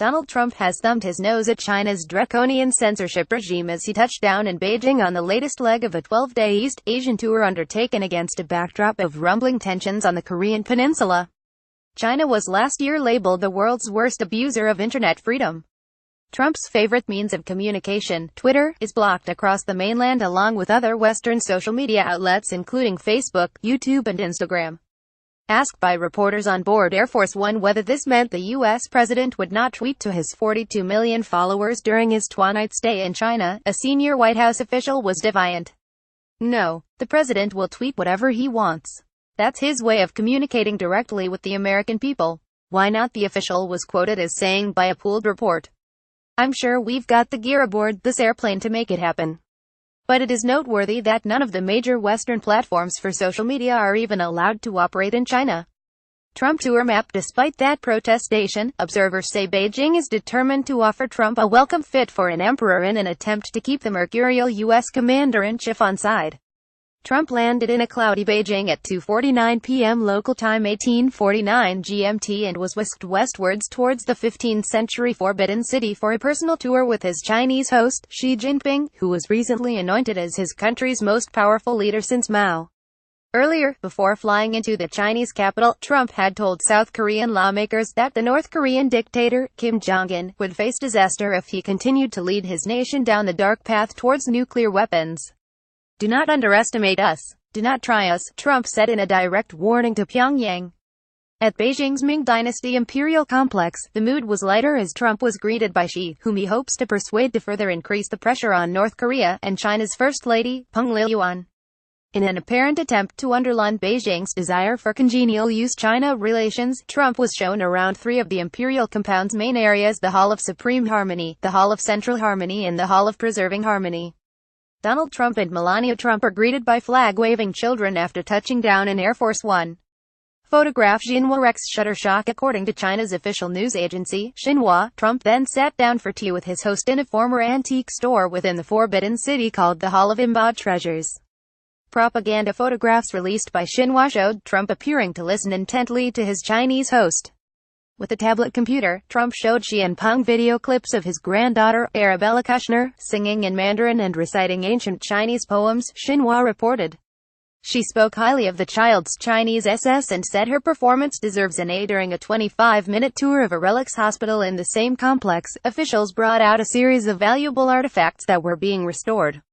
Donald Trump has thumbed his nose at China's draconian censorship regime as he touched down in Beijing on the latest leg of a 12-day East Asian tour undertaken against a backdrop of rumbling tensions on the Korean peninsula. China was last year labeled the world's worst abuser of internet freedom. Trump's favorite means of communication, Twitter, is blocked across the mainland along with other Western social media outlets including Facebook, YouTube and Instagram. Asked by reporters on board Air Force One whether this meant the U.S. president would not tweet to his 42 million followers during his two-night stay in China, a senior White House official was defiant. No, the president will tweet whatever he wants. That's his way of communicating directly with the American people. Why not? The official was quoted as saying by a pooled report. I'm sure we've got the gear aboard this airplane to make it happen. But it is noteworthy that none of the major Western platforms for social media are even allowed to operate in China. Trump tour map. Despite that protestation, observers say Beijing is determined to offer Trump a welcome fit for an emperor in an attempt to keep the mercurial U.S. commander-in-chief on side. Trump landed in a cloudy Beijing at 2:49 p.m. local time 1849 GMT and was whisked westwards towards the 15th-century Forbidden City for a personal tour with his Chinese host, Xi Jinping, who was recently anointed as his country's most powerful leader since Mao. Earlier, before flying into the Chinese capital, Trump had told South Korean lawmakers that the North Korean dictator, Kim Jong-un, would face disaster if he continued to lead his nation down the dark path towards nuclear weapons. Do not underestimate us. Do not try us, Trump said in a direct warning to Pyongyang. At Beijing's Ming Dynasty Imperial Complex, the mood was lighter as Trump was greeted by Xi, whom he hopes to persuade to further increase the pressure on North Korea, and China's First Lady, Peng Liyuan. In an apparent attempt to underline Beijing's desire for congenial U.S.-China relations, Trump was shown around three of the imperial compound's main areas: the Hall of Supreme Harmony, the Hall of Central Harmony and the Hall of Preserving Harmony. Donald Trump and Melania Trump are greeted by flag-waving children after touching down in Air Force One. Photograph Xinhua wrecks Shutterstock. According to China's official news agency, Xinhua, Trump then sat down for tea with his host in a former antique store within the Forbidden City called the Hall of Embodied Treasures. Propaganda photographs released by Xinhua showed Trump appearing to listen intently to his Chinese host. With a tablet computer, Trump showed Xi and Peng video clips of his granddaughter, Arabella Kushner, singing in Mandarin and reciting ancient Chinese poems, Xinhua reported. She spoke highly of the child's Chinese SS and said her performance deserves an A. During a 25-minute tour of a relics hospital in the same complex, officials brought out a series of valuable artifacts that were being restored.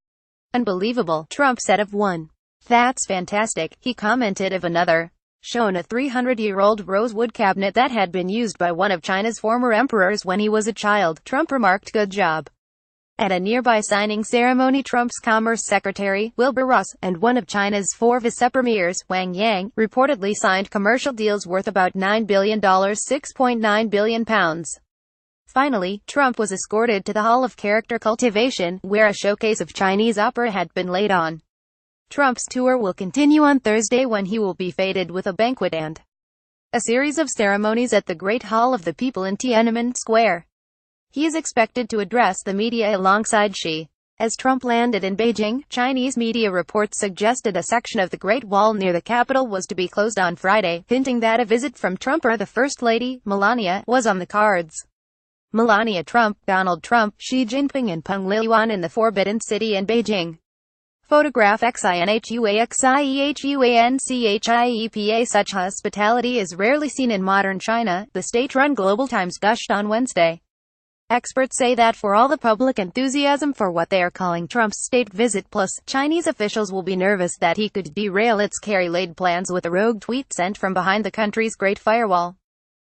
Unbelievable, Trump said of one. That's fantastic, he commented of another. Shown a 300-year-old rosewood cabinet that had been used by one of China's former emperors when he was a child, Trump remarked, good job. At a nearby signing ceremony, Trump's Commerce Secretary, Wilbur Ross, and one of China's four vice-premiers, Wang Yang, reportedly signed commercial deals worth about $9 billion, £6.9 billion. Finally, Trump was escorted to the Hall of Character Cultivation, where a showcase of Chinese opera had been laid on. Trump's tour will continue on Thursday when he will be feted with a banquet and a series of ceremonies at the Great Hall of the People in Tiananmen Square. He is expected to address the media alongside Xi. As Trump landed in Beijing, Chinese media reports suggested a section of the Great Wall near the capital was to be closed on Friday, hinting that a visit from Trump or the First Lady, Melania, was on the cards. Melania Trump, Donald Trump, Xi Jinping and Peng Liyuan in the Forbidden City in Beijing. Photograph XINHUAXIEHUANCHIEPA. Such hospitality is rarely seen in modern China, the state-run Global Times gushed on Wednesday. Experts say that for all the public enthusiasm for what they are calling Trump's state visit, plus, Chinese officials will be nervous that he could derail its carry-laid plans with a rogue tweet sent from behind the country's Great Firewall.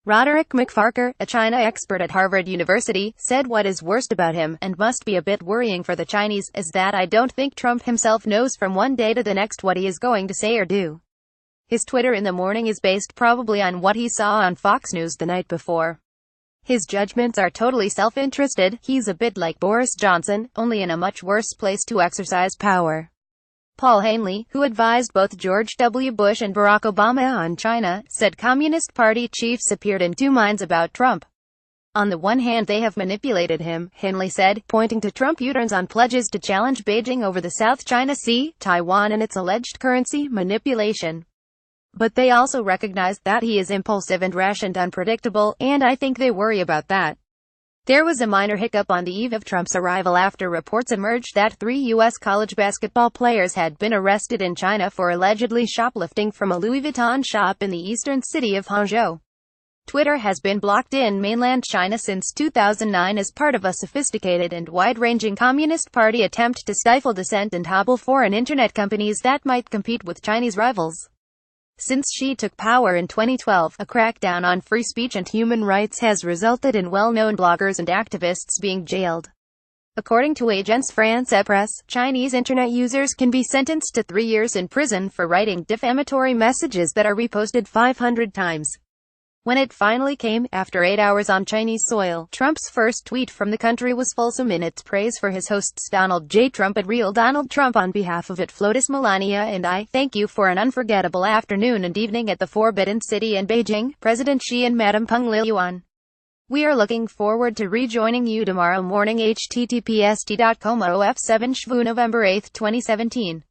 Roderick McFarker, a China expert at Harvard University, said what is worst about him, and must be a bit worrying for the Chinese, is that I don't think Trump himself knows from one day to the next what he is going to say or do. His Twitter in the morning is based probably on what he saw on Fox News the night before. His judgments are totally self-interested. He's a bit like Boris Johnson, only in a much worse place to exercise power. Paul Hanley, who advised both George W. Bush and Barack Obama on China, said Communist Party chiefs appeared in two minds about Trump. On the one hand, they have manipulated him, Hanley said, pointing to Trump U-turns on pledges to challenge Beijing over the South China Sea, Taiwan and its alleged currency manipulation. But they also recognize that he is impulsive and rash and unpredictable, and I think they worry about that. There was a minor hiccup on the eve of Trump's arrival after reports emerged that 3 U.S. college basketball players had been arrested in China for allegedly shoplifting from a Louis Vuitton shop in the eastern city of Hangzhou. Twitter has been blocked in mainland China since 2009 as part of a sophisticated and wide-ranging Communist Party attempt to stifle dissent and hobble foreign internet companies that might compete with Chinese rivals. Since Xi took power in 2012, a crackdown on free speech and human rights has resulted in well-known bloggers and activists being jailed. According to Agence France-Presse, Chinese internet users can be sentenced to 3 years in prison for writing defamatory messages that are reposted 500 times. When it finally came, after 8 hours on Chinese soil, Trump's first tweet from the country was fulsome in its praise for his hosts Donald J. Trump at Real Donald Trump. On behalf of Flotus Melania and I, thank you for an unforgettable afternoon and evening at the Forbidden City in Beijing, President Xi and Madam Peng Liyuan. We are looking forward to rejoining you tomorrow morning. https://t.com/OF7 Shvu November 8, 2017.